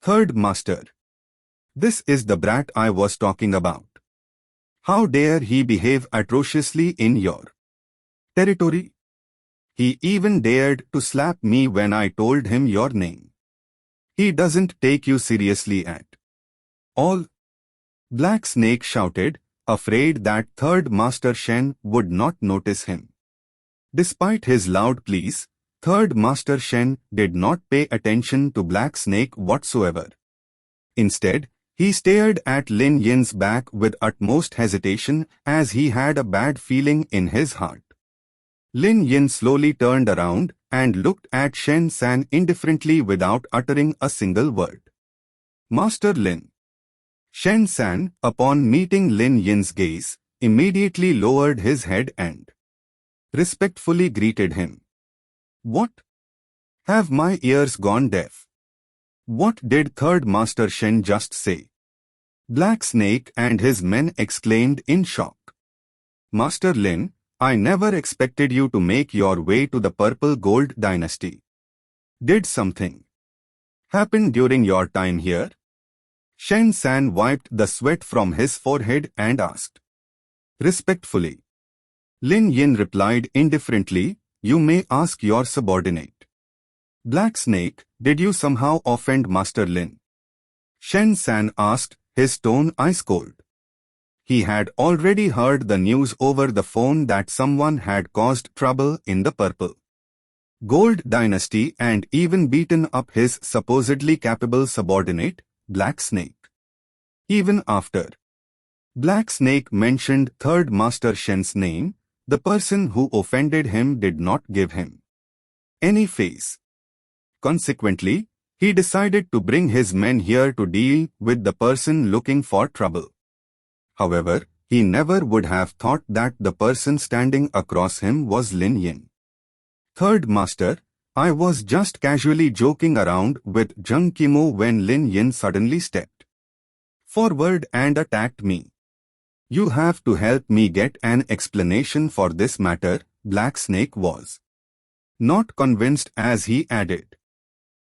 Third Master. This is the brat I was talking about. How dare he behave atrociously in your territory? He even dared to slap me when I told him your name. He doesn't take you seriously at all. Black Snake shouted, afraid that Third Master Shen would not notice him. Despite his loud pleas, Third Master Shen did not pay attention to Black Snake whatsoever. Instead, he stared at Lin Yin's back with utmost hesitation as he had a bad feeling in his heart. Lin Yin slowly turned around and looked at Shen San indifferently without uttering a single word. Master Lin. Shen San, upon meeting Lin Yin's gaze, immediately lowered his head and respectfully greeted him. What? Have my ears gone deaf? What did Third Master Shen just say? Black Snake and his men exclaimed in shock. Master Lin, I never expected you to make your way to the Purple Gold Dynasty. Did something happen during your time here? Shen San wiped the sweat from his forehead and asked. Respectfully. Lin Yin replied indifferently, you may ask your subordinate. Black Snake, did you somehow offend Master Lin? Shen San asked, his tone ice cold. He had already heard the news over the phone that someone had caused trouble in the Purple Gold Dynasty and even beaten up his supposedly capable subordinate, Black Snake. Even after Black Snake mentioned Third Master Shen's name, the person who offended him did not give him any face. Consequently, he decided to bring his men here to deal with the person looking for trouble. However, he never would have thought that the person standing across him was Lin Yin. Third Master, I was just casually joking around with Zheng Qimo when Lin Yin suddenly stepped forward and attacked me. You have to help me get an explanation for this matter, Black Snake was not convinced as he added.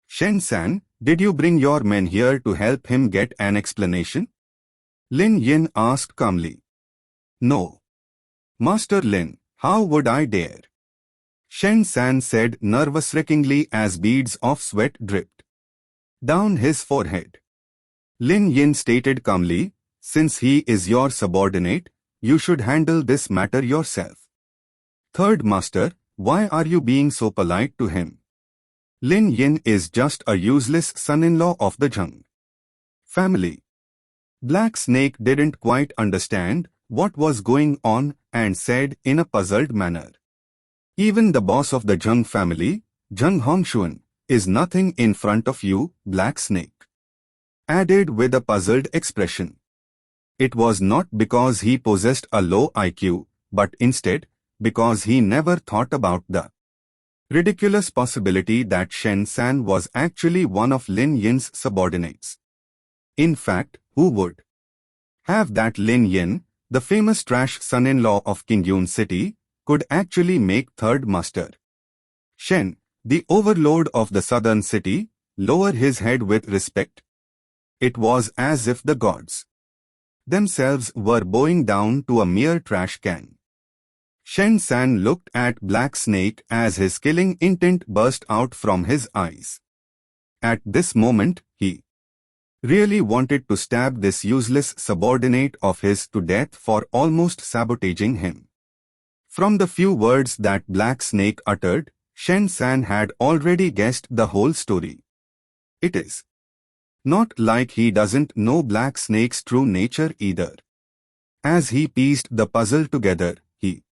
Shen San, did you bring your men here to help him get an explanation? Lin Yin asked calmly. No. Master Lin, how would I dare? Shen San said nervous-wreckingly as beads of sweat dripped down his forehead. Lin Yin stated calmly, since he is your subordinate, you should handle this matter yourself. Third Master, why are you being so polite to him? Lin Yin is just a useless son-in-law of the Zheng family. Black Snake didn't quite understand what was going on and said in a puzzled manner. Even the boss of the Zheng family, Zheng Hongshuan, is nothing in front of you, Black Snake added with a puzzled expression. It was not because he possessed a low IQ, but instead, because he never thought about the ridiculous possibility that Shen San was actually one of Lin Yin's subordinates. In fact, who would have that Lin Yin, the famous trash son-in-law of Qingyun City, could actually make Third Master Shen, the overlord of the southern city, lower his head with respect? It was as if the gods themselves were bowing down to a mere trash can. Shen San looked at Black Snake as his killing intent burst out from his eyes. At this moment, he really wanted to stab this useless subordinate of his to death for almost sabotaging him. From the few words that Black Snake uttered, Shen San had already guessed the whole story. It is not like he doesn't know Black Snake's true nature either. As he pieced the puzzle together, he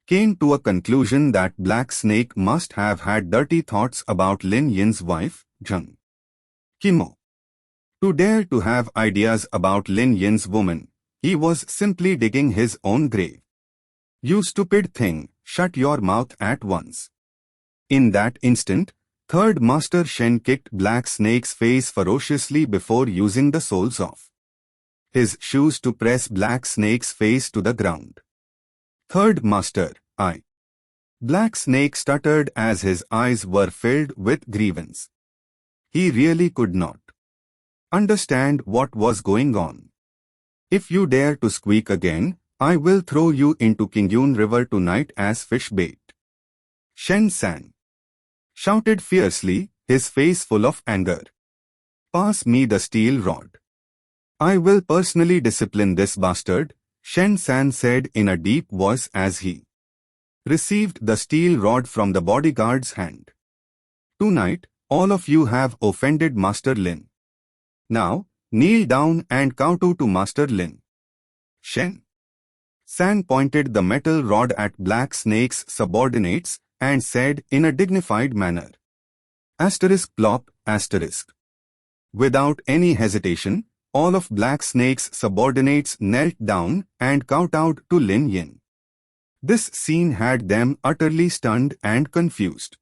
came to a conclusion that Black Snake must have had dirty thoughts about Lin Yin's wife, Zheng Qimo. To dare to have ideas about Lin Yin's woman, he was simply digging his own grave. You stupid thing, shut your mouth at once. In that instant, Third Master Shen kicked Black Snake's face ferociously before using the soles of his shoes to press Black Snake's face to the ground. Third Master, I. Black Snake stuttered as his eyes were filled with grievance. He really could not understand what was going on. If you dare to squeak again, I will throw you into Qingyun River tonight as fish bait. Shen San shouted fiercely, his face full of anger. Pass me the steel rod. I will personally discipline this bastard, Shen San said in a deep voice as he received the steel rod from the bodyguard's hand. Tonight, all of you have offended Master Lin. Now, kneel down and kowtow to Master Lin. Shen San pointed the metal rod at Black Snake's subordinates and said in a dignified manner. Asterisk plop, asterisk. Without any hesitation, all of Black Snake's subordinates knelt down and kowtowed to Lin Yin. This scene had them utterly stunned and confused.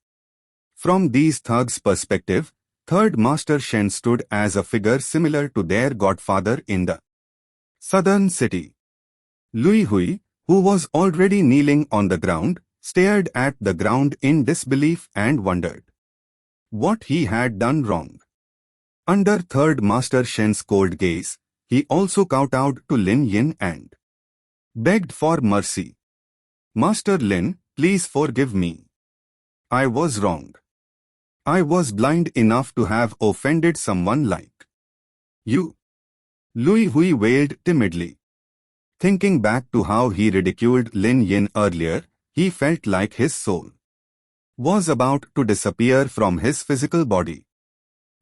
From these thugs' perspective, Third Master Shen stood as a figure similar to their godfather in the southern city. Lui Hui, who was already kneeling on the ground, stared at the ground in disbelief and wondered what he had done wrong. Under Third Master Shen's cold gaze, he also kowtowed to Lin Yin and begged for mercy. Master Lin, please forgive me. I was wrong. I was blind enough to have offended someone like you. Lui Hui wailed timidly. Thinking back to how he ridiculed Lin Yin earlier, he felt like his soul was about to disappear from his physical body.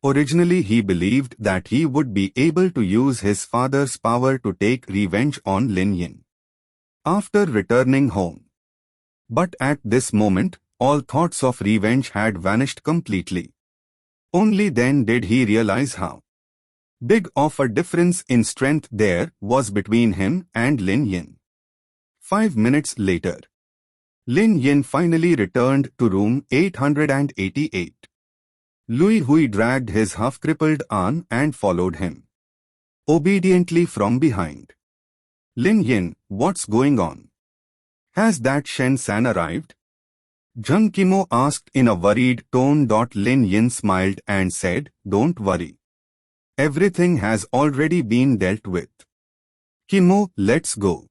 Originally he believed that he would be able to use his father's power to take revenge on Lin Yin after returning home. But at this moment, all thoughts of revenge had vanished completely. Only then did he realize how big of a difference in strength there was between him and Lin Yin. 5 minutes later, Lin Yin finally returned to room 888. Lui Hui dragged his half-crippled An and followed him obediently from behind. Lin Yin, what's going on? Has that Shen San arrived? Zheng Qimo asked in a worried tone. Lin Yin smiled and said, don't worry. Everything has already been dealt with. Qimo, let's go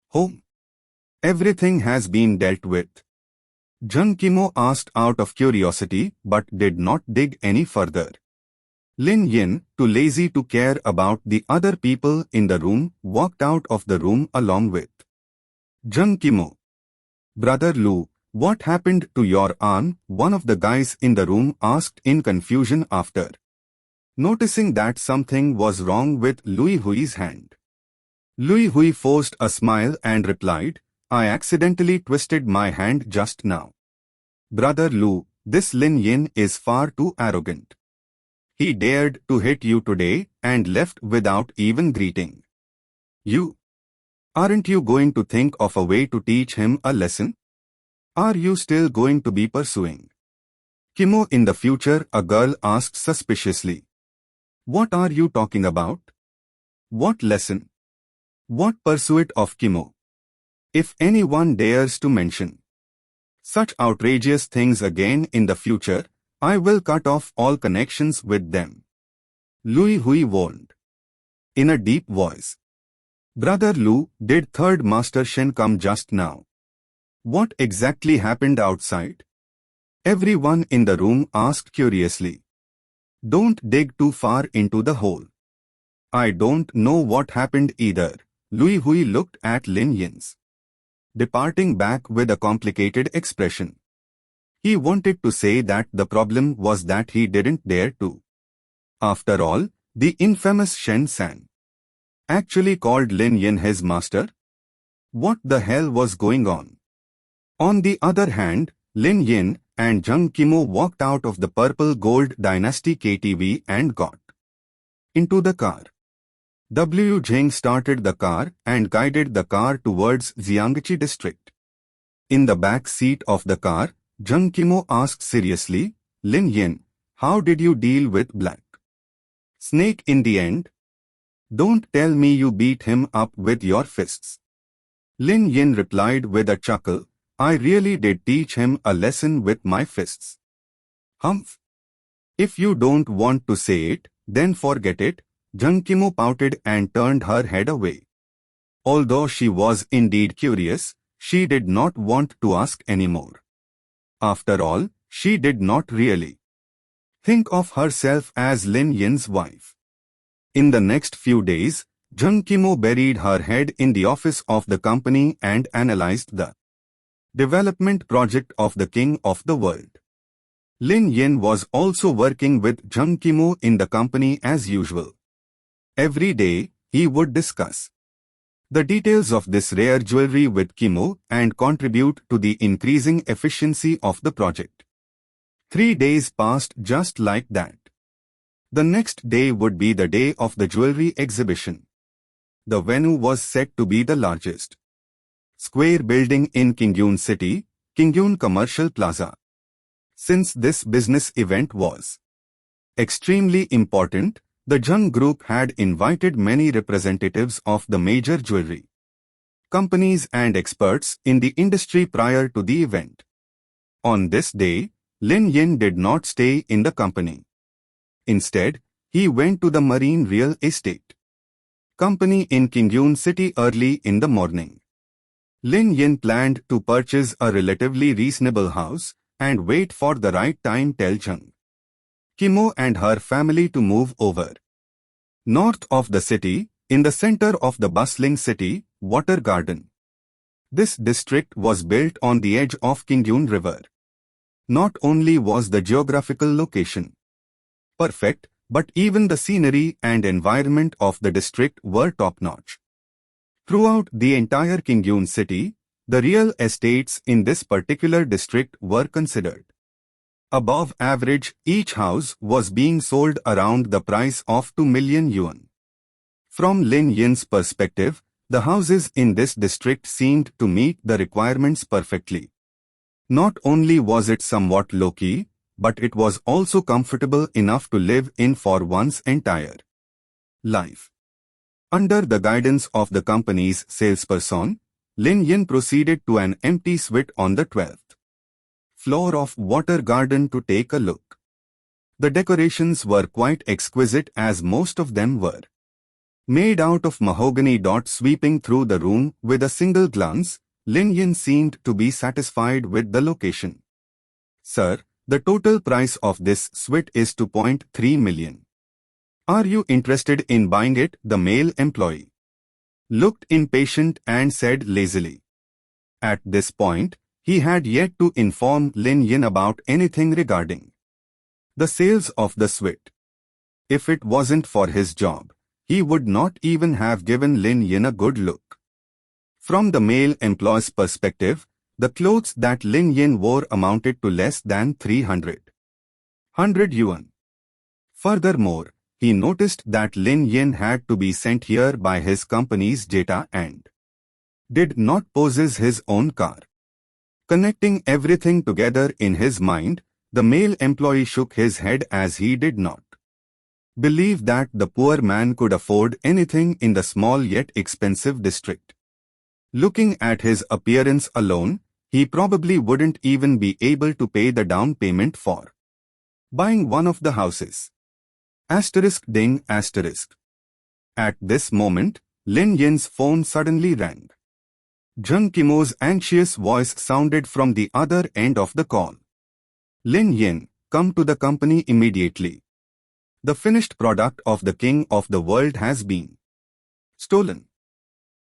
home. Everything has been dealt with. Zheng Qimo asked out of curiosity but did not dig any further. Lin Yin, too lazy to care about the other people in the room, walked out of the room along with Zheng Qimo. Brother Lu, what happened to your An? One of the guys in the room asked in confusion after noticing that something was wrong with Lui Hui's hand. Lui Hui forced a smile and replied, I accidentally twisted my hand just now. Brother Lu, this Lin Yin is far too arrogant. He dared to hit you today and left without even greeting you. Aren't you going to think of a way to teach him a lesson? Are you still going to be pursuing Qimo in the future? A girl asked suspiciously. What are you talking about? What lesson? What pursuit of Qimo? If anyone dares to mention such outrageous things again in the future, I will cut off all connections with them. Lui Hui warned in a deep voice. Brother Lu, did Third Master Shen come just now? What exactly happened outside? Everyone in the room asked curiously. Don't dig too far into the hole. I don't know what happened either. Lui Hui looked at Lin Yin's departing back with a complicated expression. He wanted to say that the problem was that he didn't dare to. After all, the infamous Shen San actually called Lin Yin his master. What the hell was going on? On the other hand, Lin Yin and Zheng Qimo walked out of the Purple Gold Dynasty KTV and got into the car. Wu Jing started the car and guided the car towards Jiangxi district. In the back seat of the car, Zheng Qimo asked seriously, Lin Yin, how did you deal with Black Snake in the end? Don't tell me you beat him up with your fists. Lin Yin replied with a chuckle, I really did teach him a lesson with my fists. Humph. If you don't want to say it, then forget it, Jung Kimo pouted and turned her head away. Although she was indeed curious, she did not want to ask anymore. After all, she did not really think of herself as Lin Yin's wife. In the next few days, Jung Kimo buried her head in the office of the company and analyzed the development project of the king of the world. Lin Yin was also working with Jung Kimo in the company as usual. Every day, he would discuss the details of this rare jewelry with Kimo and contribute to the increasing efficiency of the project. 3 days passed just like that. The next day would be the day of the jewelry exhibition. The venue was set to be the largest square building in Kingyun City, Kingyun Commercial Plaza. Since this business event was extremely important, the Jung Group had invited many representatives of the major jewelry companies and experts in the industry prior to the event. On this day, Lin Yin did not stay in the company. Instead, he went to the Marine Real Estate Company in Kingyun City early in the morning. Lin Yin planned to purchase a relatively reasonable house and wait for the right time till Jung Kimo and her family to move over. North of the city, in the center of the bustling city, Water Garden. This district was built on the edge of Kingyun River. Not only was the geographical location perfect, but even the scenery and environment of the district were top-notch. Throughout the entire Kingyun city, the real estates in this particular district were considered above average. Each house was being sold around the price of 2 million yuan. From Lin Yin's perspective, the houses in this district seemed to meet the requirements perfectly. Not only was it somewhat low-key, but it was also comfortable enough to live in for one's entire life. Under the guidance of the company's salesperson, Lin Yin proceeded to an empty suite on the 12th floor of Water Garden to take a look. The decorations were quite exquisite, as most of them were made out of mahogany. Sweeping through the room with a single glance, Lin Yin seemed to be satisfied with the location. "Sir, the total price of this suite is 2.3 million. Are you interested in buying it?" The male employee looked impatient and said lazily. At this point, he had yet to inform Lin Yin about anything regarding the sales of the suite. If it wasn't for his job, he would not even have given Lin Yin a good look. From the male employee's perspective, the clothes that Lin Yin wore amounted to less than 300 yuan. Furthermore, he noticed that Lin Yin had to be sent here by his company's data and did not possess his own car. Connecting everything together in his mind, the male employee shook his head as he did not believe that the poor man could afford anything in the small yet expensive district. Looking at his appearance alone, he probably wouldn't even be able to pay the down payment for buying one of the houses. Ding. At this moment, Lin Yin's phone suddenly rang. Jung Kimo's anxious voice sounded from the other end of the call. "Lin Yin, come to the company immediately. The finished product of the king of the world has been stolen."